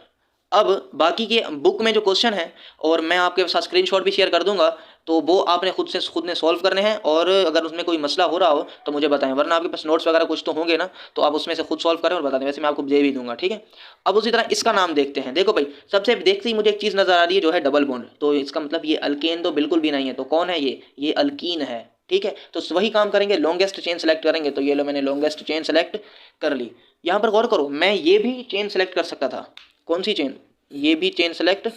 अब बाकी के बुक में जो क्वेश्चन है और मैं आपके साथ स्क्रीनशॉट भी शेयर कर दूंगा, तो वो आपने खुद ने सॉल्व करने हैं। और अगर उसमें कोई मसला हो रहा हो तो मुझे बताएं, वरना आपके पास नोट्स वगैरह कुछ तो होंगे ना, तो आप उसमें से खुद सॉल्व करें और बता दें, वैसे मैं आपको दे भी दूंगा, ठीक है। अब उसी तरह इसका नाम देखते हैं। देखो भाई, सबसे देखते ही मुझे एक चीज़ नज़र आ रही है जो है डबल बॉन्ड, तो इसका मतलब ये अल्केन तो बिल्कुल भी नहीं है, तो कौन है ये अल्कीन है, ठीक है। तो वही काम करेंगे, लॉन्गेस्ट चेन सेलेक्ट करेंगे। तो ये लो, मैंने लॉन्गेस्ट चेन सेलेक्ट कर ली। यहाँ पर गौर करो, मैं ये भी चेन सेलेक्ट कर सकता था। कौन सी चेन? ये भी चेन सेलेक्ट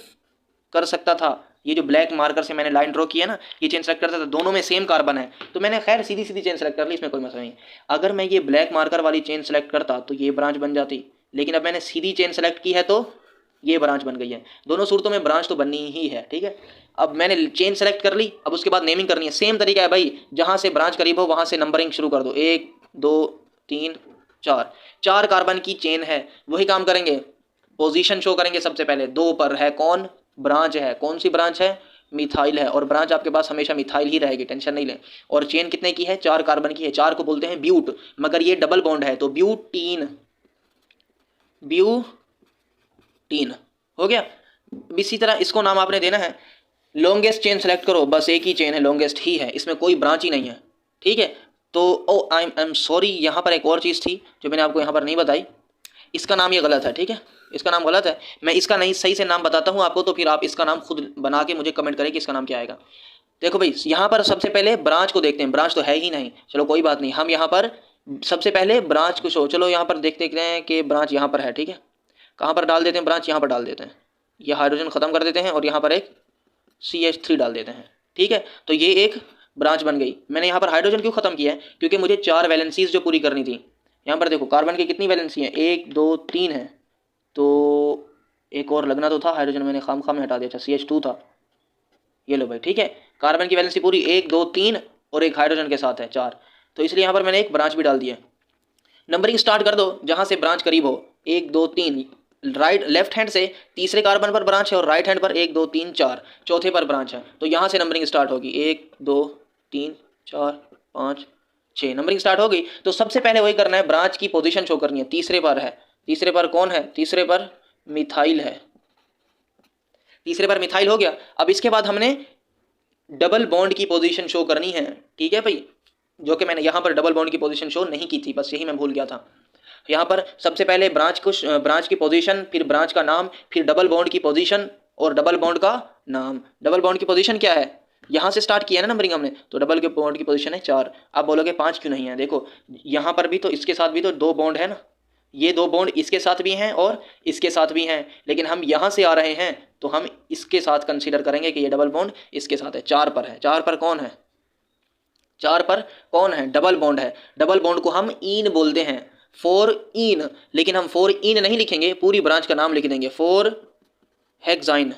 कर सकता था। ये जो ब्लैक मार्कर से मैंने लाइन ड्रॉ किया ना, ये चेन सेलेक्ट करता था, दोनों में सेम कार्बन है, तो मैंने खैर सीधी सीधी चेन सेलेक्ट कर ली, इसमें कोई मसला नहीं। अगर मैं ये ब्लैक मार्कर वाली चेन सेलेक्ट करता तो ये ब्रांच बन जाती, लेकिन अब मैंने सीधी चेन सेलेक्ट की है तो ये ब्रांच बन गई है। दोनों सूरतों में ब्रांच तो बननी ही है, ठीक है। अब मैंने चेन सेलेक्ट कर ली, अब उसके बाद नेमिंग करनी है। सेम तरीका है भाई, जहाँ से ब्रांच करीब हो वहाँ से नंबरिंग शुरू कर दो। 1 2 3 4, 4 कार्बन की चेन है, वही काम करेंगे। पोजीशन शो करेंगे सबसे पहले, 2 पर है कौन? ब्रांच है। कौन सी ब्रांच है? मिथाइल है, और ब्रांच आपके पास हमेशा मिथाइल ही रहेगी, टेंशन नहीं लें। और चेन कितने की है? 4 कार्बन की है। 4 को बोलते हैं ब्यूट, मगर ये डबल बॉन्ड है तो ब्यूटीन, ब्यूटीन हो गया। इसी तरह इसको नाम आपने देना है, लॉन्गेस्ट चेन सेलेक्ट करो, बस एक ही चेन है, लॉन्गेस्ट ही है, इसमें कोई ब्रांच ही नहीं है, ठीक है। तो ओ आई एम सॉरी, यहाँ पर एक और चीज़ थी जो मैंने आपको यहाँ पर नहीं बताई, इसका नाम ये गलत है, ठीक है, इसका नाम गलत है। मैं इसका नहीं सही से नाम बताता हूँ आपको, तो फिर आप इसका नाम खुद बना के मुझे कमेंट करें कि इसका नाम क्या आएगा। देखो भाई, यहाँ पर सबसे पहले ब्रांच को देखते हैं, ब्रांच तो है ही नहीं, चलो कोई बात नहीं, हम यहाँ पर सबसे पहले ब्रांच को शो, चलो यहाँ पर देखते हैं कि ब्रांच यहाँ पर है, ठीक है। कहाँ पर डाल देते हैं ब्रांच? यहाँ पर डाल देते हैं, ये हाइड्रोजन ख़त्म कर देते हैं और यहाँ पर एक CH3 डाल देते हैं, ठीक है। तो ये एक ब्रांच बन गई। मैंने यहाँ पर हाइड्रोजन क्यों खत्म किया है? क्योंकि मुझे 4 वैलेंसीज जो पूरी करनी थी। यहाँ पर देखो कार्बन की कितनी वैलेंसी है? 1 2 3 है, तो एक और लगना तो था हाइड्रोजन, मैंने खाम में हटा दिया, अच्छा CH2 था। ये लो भाई, ठीक है, कार्बन की वैलेंसी पूरी 1 2 3 और एक हाइड्रोजन के साथ है 4, तो इसलिए यहाँ पर मैंने एक ब्रांच भी डाल दिया। नंबरिंग स्टार्ट कर दो जहाँ से ब्रांच करीब हो, 1 2 3, राइट लेफ्ट हैंड से तीसरे कार्बन पर ब्रांच है और राइट हैंड पर 1 2 3 4 चौथे पर ब्रांच है, तो यहाँ से नंबरिंग स्टार्ट होगी। 1 2 3 4 5 6 नंबरिंग स्टार्ट होगी। तो सबसे पहले वही करना है, ब्रांच की पोजीशन शो करनी है। तीसरे पर है, तीसरे पर कौन है? तीसरे पर मिथाइल है, तीसरे पर मिथाइल हो गया। अब इसके बाद हमने डबल बॉन्ड की पोजीशन शो करनी है, ठीक है भाई, जो कि मैंने यहाँ पर डबल बॉन्ड की पोजीशन शो नहीं की थी, बस यही मैं भूल गया था। यहाँ पर सबसे पहले ब्रांच की पोजीशन, फिर ब्रांच का नाम, फिर डबल बॉन्ड की पोजीशन और डबल बॉन्ड का नाम। डबल बॉन्ड की पोजीशन क्या है? यहाँ से स्टार्ट किया ना नंबरिंग हमने, तो डबल के बॉन्ड की पोजीशन है 4। आप बोलोगे 5 क्यों नहीं है? देखो यहाँ पर भी तो इसके साथ भी तो 2 बॉन्ड है ना, ये 2 बॉन्ड इसके साथ भी हैं और इसके साथ भी हैं, लेकिन हम यहाँ से आ रहे हैं तो हम इसके साथ कंसीडर करेंगे कि ये डबल बॉन्ड इसके साथ है। 4 पर है, 4 पर कौन है? 4 पर कौन है? डबल बॉन्ड है। डबल बॉन्ड को हम इन बोलते हैं, 4 इन, लेकिन हम 4 इन नहीं लिखेंगे, पूरी ब्रांच का नाम लिख देंगे, 4 हेक्साइन,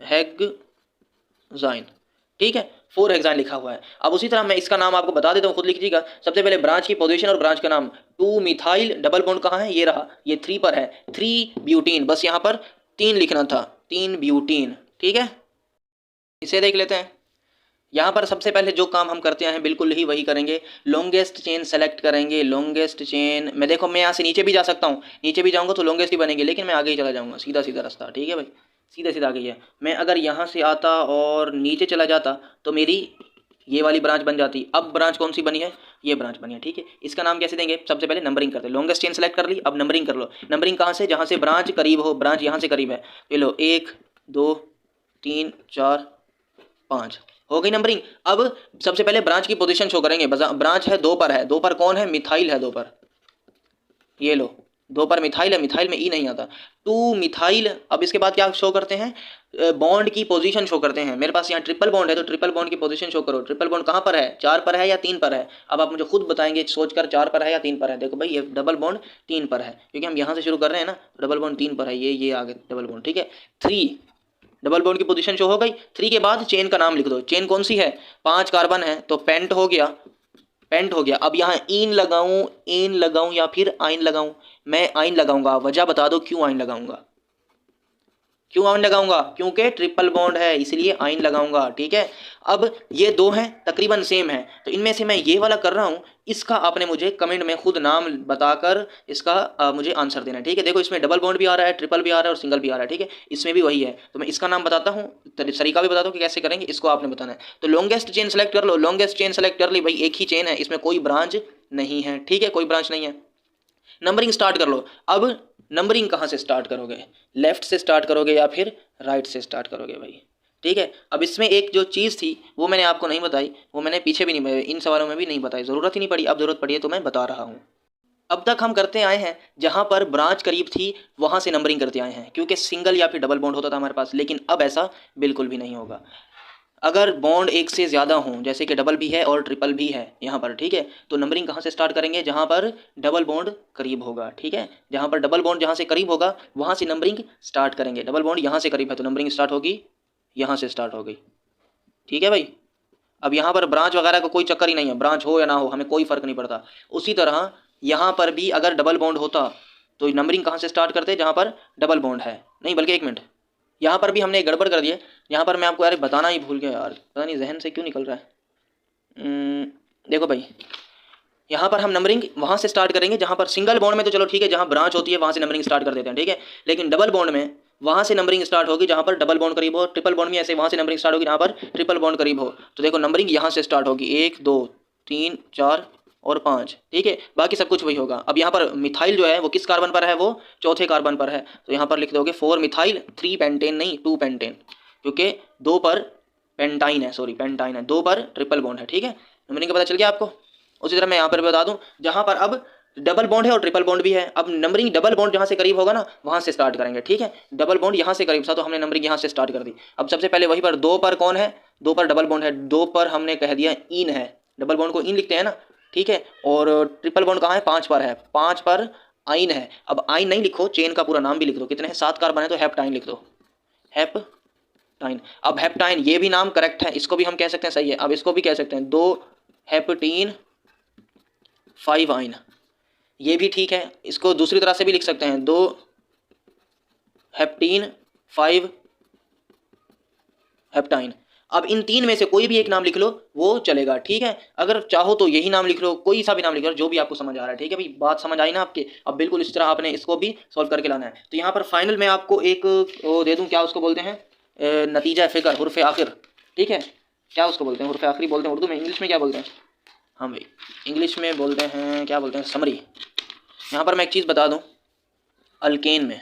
हेक्साइन, ठीक है, 4 हेक्साइन लिखा हुआ है। अब उसी तरह मैं इसका नाम आपको बता देता हूँ, खुद लिख लीजिएगा। सबसे पहले ब्रांच की पोजीशन और ब्रांच का नाम, 2 मिथाइल, डबल बॉन्ड कहाँ है? ये रहा, ये 3 पर है, 3 ब्यूटीन, बस यहाँ पर 3 लिखना था, 3 ब्यूटीन, ठीक है। इसे देख लेते हैं। यहाँ पर सबसे पहले जो काम हम करते हैं बिल्कुल ही वही करेंगे, लॉन्गेस्ट चेन सेलेक्ट करेंगे। लॉन्गेस्ट चेन मैं देखो, मैं यहाँ से नीचे भी जा सकता हूँ, नीचे भी जाऊँगा तो लॉन्गेस्ट ही बनेगी, लेकिन मैं आगे ही चला जाऊँगा, सीधा सीधा रास्ता, ठीक है भाई, सीधा सीधा आगे ही है। मैं अगर यहाँ से आता और नीचे चला जाता तो मेरी ये वाली ब्रांच बन जाती। अब ब्रांच कौन सी बनी है? ये ब्रांच बनी है, ठीक है। इसका नाम कैसे देंगे? सबसे पहले नंबरिंग करते हैं, लॉन्गेस्ट चेन सेलेक्ट कर ली, अब नंबरिंग कर लो। नंबरिंग कहाँ से? जहाँ से ब्रांच करीब हो, ब्रांच यहाँ से करीब है, ये लो 1 2 3 4 5 हो गई नंबरिंग। अब सबसे पहले ब्रांच की पोजीशन शो करेंगे। ब्रांच है 2 पर है, 2 पर कौन है? मिथाइल है 2 पर, ये लो 2 पर मिथाइल है, मिथाइल में ई नहीं आता, 2 मिथाइल। अब इसके बाद क्या शो करते हैं? बॉन्ड की पोजीशन शो करते हैं। मेरे पास यहाँ ट्रिपल बॉन्ड है तो ट्रिपल बॉन्ड की पोजीशन शो करो। ट्रिपल बॉन्ड कहाँ पर है? 4 पर है या 3 पर है? अब आप मुझे खुद बताएंगे सोचकर 4 पर है या 3 पर है। देखो भाई, ये डबल बॉन्ड 3 पर है, क्योंकि हम यहाँ से शुरू कर रहे हैं ना, डबल बॉन्ड 3 पर है, ये आगे डबल बॉन्ड, ठीक है। 3 डबल बॉन्ड की पोजीशन शो हो गई। 3 के बाद चेन का नाम लिख दो। चेन कौन सी है? 5 कार्बन है तो पेंट हो गया, पेंट हो गया। अब यहाँ इन लगाऊं या फिर आइन लगाऊं? मैं आइन लगाऊंगा, वजह बता दो क्यों आइन लगाऊंगा? क्यों आइन लगाऊंगा? क्योंकि ट्रिपल बॉन्ड है इसलिए आइन लगाऊंगा। ठीक है, अब ये दो हैं तकरीबन सेम है, तो इनमें से मैं ये वाला कर रहा हूँ, इसका आपने मुझे कमेंट में खुद नाम बताकर इसका मुझे आंसर देना है। ठीक है, देखो इसमें डबल बॉन्ड भी आ रहा है, ट्रिपल भी आ रहा है और सिंगल भी आ रहा है। ठीक है, इसमें भी वही है, तो मैं इसका नाम बताता हूँ, तरीका भी बताता हूँ कि कैसे करेंगे, इसको आपने बताना है। तो लॉन्गेस्ट चेन सेलेक्ट कर लो, लॉन्गेस्ट चेन सेलेक्ट कर ली भाई, एक ही चेन है, इसमें कोई ब्रांच नहीं है। ठीक है, कोई ब्रांच नहीं है। नंबरिंग स्टार्ट कर लो। अब नंबरिंग कहाँ से स्टार्ट करोगे? लेफ्ट से स्टार्ट करोगे या फिर राइट से स्टार्ट करोगे भाई? ठीक है, अब इसमें एक जो चीज़ थी वो मैंने आपको नहीं बताई, वो मैंने पीछे भी नहीं, इन सवालों में भी नहीं बताई, ज़रूरत ही नहीं पड़ी, अब ज़रूरत पड़ी है तो मैं बता रहा हूँ। अब तक हम करते आए हैं जहाँ पर ब्रांच करीब थी वहाँ से नंबरिंग करते आए हैं, क्योंकि सिंगल या फिर डबल बॉन्ड होता था हमारे पास, लेकिन अब ऐसा बिल्कुल भी नहीं होगा। अगर बॉन्ड एक से ज़्यादा हों, जैसे कि डबल भी है और ट्रिपल भी है यहाँ पर, ठीक है, तो नंबरिंग कहाँ से स्टार्ट करेंगे? जहाँ पर डबल बॉन्ड करीब होगा। ठीक है, जहाँ पर डबल बॉन्ड जहाँ से करीब होगा वहाँ से नंबरिंग स्टार्ट करेंगे। डबल बॉन्ड यहाँ से करीब है तो नंबरिंग स्टार्ट होगी यहाँ से स्टार्ट हो गई। ठीक है भाई, अब यहाँ पर ब्रांच वगैरह का कोई चक्कर ही नहीं है, ब्रांच हो या ना हो हमें कोई फ़र्क नहीं पड़ता। उसी तरह यहाँ पर भी अगर डबल बॉन्ड होता तो नंबरिंग कहाँ से स्टार्ट करते? जहाँ पर डबल बॉन्ड है। नहीं, बल्कि एक मिनट, यहाँ पर भी हमने एक गड़बड़ कर दी है। यहाँ पर मैं आपको यार बताना ही भूल गया यार, पता नहीं जहन से क्यों निकल रहा है। देखो भाई, यहाँ पर हम नंबरिंग वहाँ से स्टार्ट करेंगे जहाँ पर सिंगल बॉन्ड में तो चलो ठीक है, जहाँ ब्रांच होती है वहाँ से नंबरिंग स्टार्ट कर देते हैं। ठीक है, लेकिन डबल बॉन्ड में वहाँ से नंबरिंग स्टार्ट होगी जहाँ पर डबल बॉन्ड करीब हो। ट्रिपल बॉन्ड में ऐसे वहाँ से नंबरिंग स्टार्ट होगी जहाँ पर ट्रिपल बॉन्ड करीब हो। तो देखो नंबरिंग यहाँ से स्टार्ट होगी, 1 2 3 4 और 5। ठीक है, बाकी सब कुछ वही होगा। अब यहाँ पर मिथाइल जो है वो किस कार्बन पर है? वो चौथे कार्बन पर है, तो यहाँ पर लिख दोगे 4 मिथाइल 3 पेंटेन, नहीं 2 पेंटेन, क्योंकि 2 पर पेंटाइन है, सॉरी पेंटाइन है, 2 पर ट्रिपल बॉन्ड है। ठीक है, नंबरिंग का पता चल गया आपको। उसी तरह मैं यहाँ पर बता दूँ, जहाँ पर अब डबल बॉन्ड है और ट्रिपल बॉन्ड भी है, अब नंबरिंग डबल बॉन्ड जहाँ से करीब होगा ना वहाँ से स्टार्ट करेंगे। ठीक है, डबल बॉन्ड यहाँ से करीब था तो हमने नंबरिंग यहाँ से स्टार्ट कर दी। अब सबसे पहले वही पर 2 पर कौन है? 2 पर डबल बॉन्ड है, 2 पर हमने कह दिया इन है, डबल बॉन्ड को इन लिखते हैं ना। ठीक है, और ट्रिपल बॉन्ड कहाँ है? 5 पर है, 5 पर आइन है। अब आइन नहीं लिखो, चेन का पूरा नाम भी लिख दो, कितने हैं? 7 कार्बन है तो हेप्टाइन लिख दो, हेप्टाइन। अब हेप्टाइन ये भी नाम करेक्ट है, इसको भी हम कह सकते हैं, सही है। अब इसको भी कह सकते हैं 2 हेप्टीन 5 आइन, ये भी ठीक है। इसको दूसरी तरह से भी लिख सकते हैं, 2 हेप्टीन 5 हेप्टाइन। अब इन तीन में से कोई भी एक नाम लिख लो वो चलेगा। ठीक है, अगर चाहो तो यही नाम लिख लो, कोई सा भी नाम लिख लो, जो भी आपको समझ आ रहा है। ठीक है भाई, बात समझ आई ना आपके? अब बिल्कुल इस तरह आपने इसको भी सॉल्व करके लाना है। तो यहाँ पर फाइनल में आपको एक वो दे दूँ, क्या उसको बोलते हैं? नतीजा फ़िक्र, हुर्फ़ आखिर। ठीक है, क्या उसको बोलते हैं? हुर्फ़ आखिरी बोलते हैं उर्दू में, इंग्लिश में क्या बोलते हैं? हाँ भाई, इंग्लिश में बोलते हैं, क्या बोलते हैं? समरी। यहाँ पर मैं एक चीज़ बता दूँ, अल्केन में,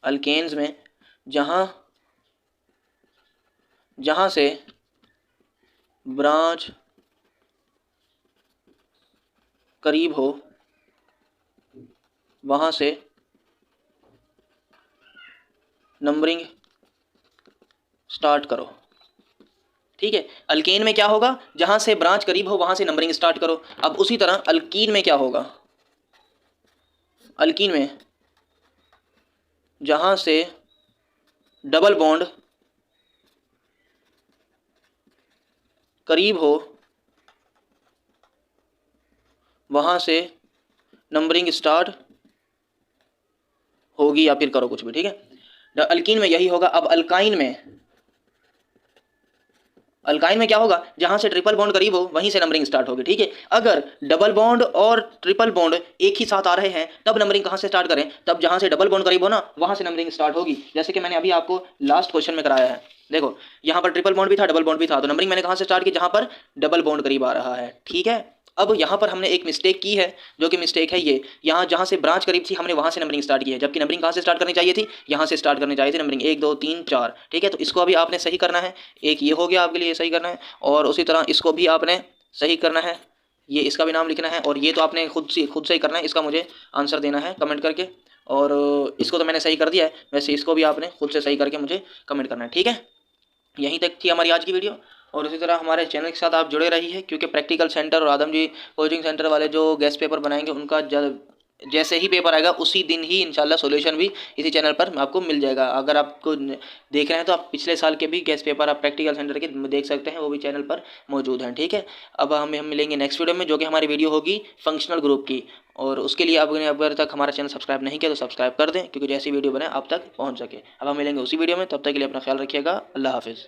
अल्केन्स में जहाँ से ब्रांच करीब हो वहाँ से नंबरिंग स्टार्ट करो। ठीक है, अल्केन में क्या होगा? जहाँ से ब्रांच करीब हो वहाँ से नंबरिंग स्टार्ट करो। अब उसी तरह अल्कीन में क्या होगा? अल्कीन में जहाँ से डबल बॉन्ड करीब हो वहाँ से नंबरिंग स्टार्ट होगी या फिर करो कुछ भी। ठीक है, अल्कीन में यही होगा। अब अल्काइन में क्या होगा? जहाँ से ट्रिपल बॉन्ड करीब हो वहीं से नंबरिंग स्टार्ट होगी। ठीक है, अगर डबल बॉन्ड और ट्रिपल बॉन्ड एक ही साथ आ रहे हैं तब नंबरिंग कहाँ से स्टार्ट करें? तब जहाँ से डबल बॉन्ड करीब हो ना वहाँ से नंबरिंग स्टार्ट होगी। जैसे कि मैंने अभी आपको लास्ट क्वेश्चन में कराया है, देखो यहाँ पर ट्रिपल बॉन्ड भी था, डबल बॉन्ड भी था, तो नंबरिंग मैंने कहाँ से स्टार्ट की? जहाँ पर डबल बॉन्ड करीब आ रहा है। ठीक है, अब यहाँ पर हमने एक मिस्टेक की है, जो कि मिस्टेक है ये, यहाँ जहाँ से ब्रांच करीब थी हमने वहाँ से नंबरिंग स्टार्ट की है, जबकि नंबरिंग कहाँ से स्टार्ट करनी चाहिए थी? यहाँ से स्टार्ट करनी चाहिए थी नंबरिंग, 1 2 3 4। ठीक है, तो इसको अभी आपने सही करना है। एक ये हो गया आपके लिए सही करना है, और उसी तरह इसको भी आपने सही करना है, ये इसका भी नाम लिखना है, और ये तो आपने खुद से ही करना है, इसका मुझे आंसर देना है कमेंट करके। और इसको तो मैंने सही कर दिया है, वैसे इसको भी आपने खुद से सही करके मुझे कमेंट करना है। ठीक है, यहीं तक थी हमारी आज की वीडियो, और उसी तरह हमारे चैनल के साथ आप जुड़े रहिए, क्योंकि प्रैक्टिकल सेंटर और आदम जी कोचिंग सेंटर वाले जो गेस्ट पेपर बनाएंगे उनका जैसे ही पेपर आएगा उसी दिन ही इंशाल्लाह सॉल्यूशन भी इसी चैनल पर आपको मिल जाएगा। अगर आपको देख रहे हैं तो आप पिछले साल के भी गैस पेपर आप प्रैक्टिकल सेंटर के देख सकते हैं, वो भी चैनल पर मौजूद हैं। ठीक है, अब हम मिलेंगे नेक्स्ट वीडियो में, जो कि हमारी वीडियो होगी फंक्शनल ग्रुप की। और उसके लिए आपने अगर तक हमारा चैनल सब्सक्राइब नहीं किया तो सब्सक्राइब कर दें, क्योंकि जैसी वीडियो बने आप तक पहुँच सके। अब हम मिलेंगे उसी वीडियो में, तब तक के लिए अपना ख्याल रखिएगा। अल्लाह हाफिज़।